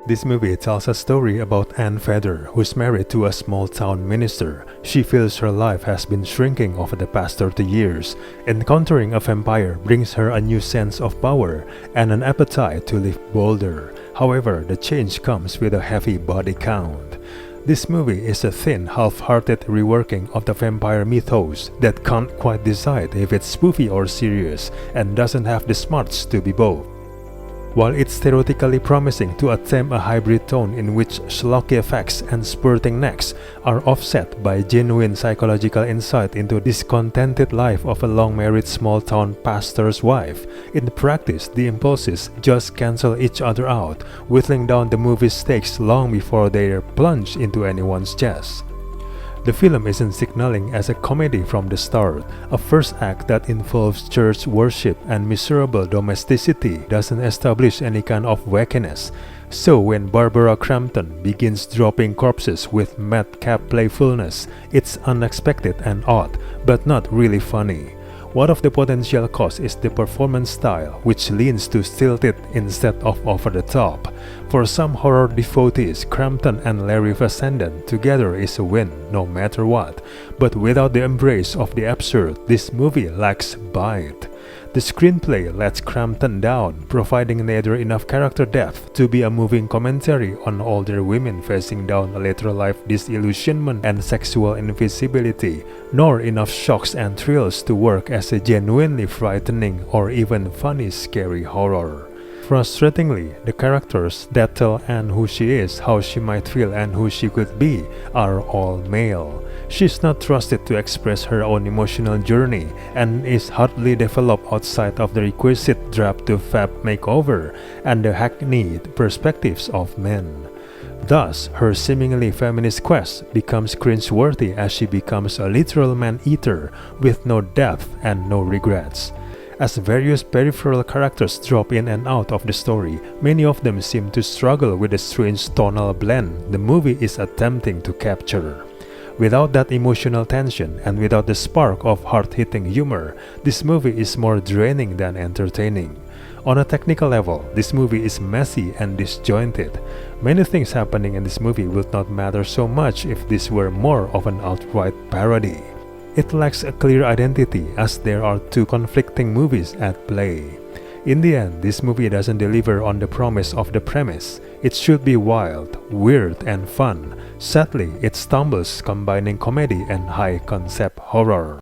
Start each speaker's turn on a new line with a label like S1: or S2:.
S1: This movie tells a story about Anne Feather, who's married to a small-town minister. She feels her life has been shrinking over the past 30 years. Encountering a vampire brings her a new sense of power and an appetite to live bolder. However, the change comes with a heavy body count. This movie is a thin, half-hearted reworking of the vampire mythos that can't quite decide if it's spoofy or serious and doesn't have the smarts to be both. While it's theoretically promising to attempt a hybrid tone in which schlocky effects and spurting necks are offset by genuine psychological insight into the discontented life of a long-married small-town pastor's wife, in practice the impulses just cancel each other out, whittling down the movie's stakes long before they're plunged into anyone's chest. The film isn't signaling as a comedy from the start. A first act that involves church worship and miserable domesticity doesn't establish any kind of wackiness. So when Barbara Crampton begins dropping corpses with madcap playfulness, it's unexpected and odd, but not really funny. One of the potential causes is the performance style, which leans to stilted instead of over the top. For some horror devotees, Crampton and Larry Fessenden together is a win, no matter what. But without the embrace of the absurd, this movie lacks bite. The screenplay lets Crampton down, providing neither enough character depth to be a moving commentary on older women facing down a later life disillusionment and sexual invisibility, nor enough shocks and thrills to work as a genuinely frightening or even funny scary horror. Frustratingly, the characters that tell Anne who she is, how she might feel and who she could be are all male. She's not trusted to express her own emotional journey and is hardly developed outside of the requisite drab to fab makeover and the hackneyed perspectives of men. Thus, her seemingly feminist quest becomes cringeworthy as she becomes a literal man-eater with no depth and no regrets. As various peripheral characters drop in and out of the story, many of them seem to struggle with the strange tonal blend the movie is attempting to capture. Without that emotional tension and without the spark of hard-hitting humor, this movie is more draining than entertaining. On a technical level, this movie is messy and disjointed. Many things happening in this movie would not matter so much if this were more of an outright parody. It lacks a clear identity as there are two conflicting movies at play. In the end, this movie doesn't deliver on the promise of the premise. It should be wild, weird, and fun. Sadly, it stumbles combining comedy and high-concept horror.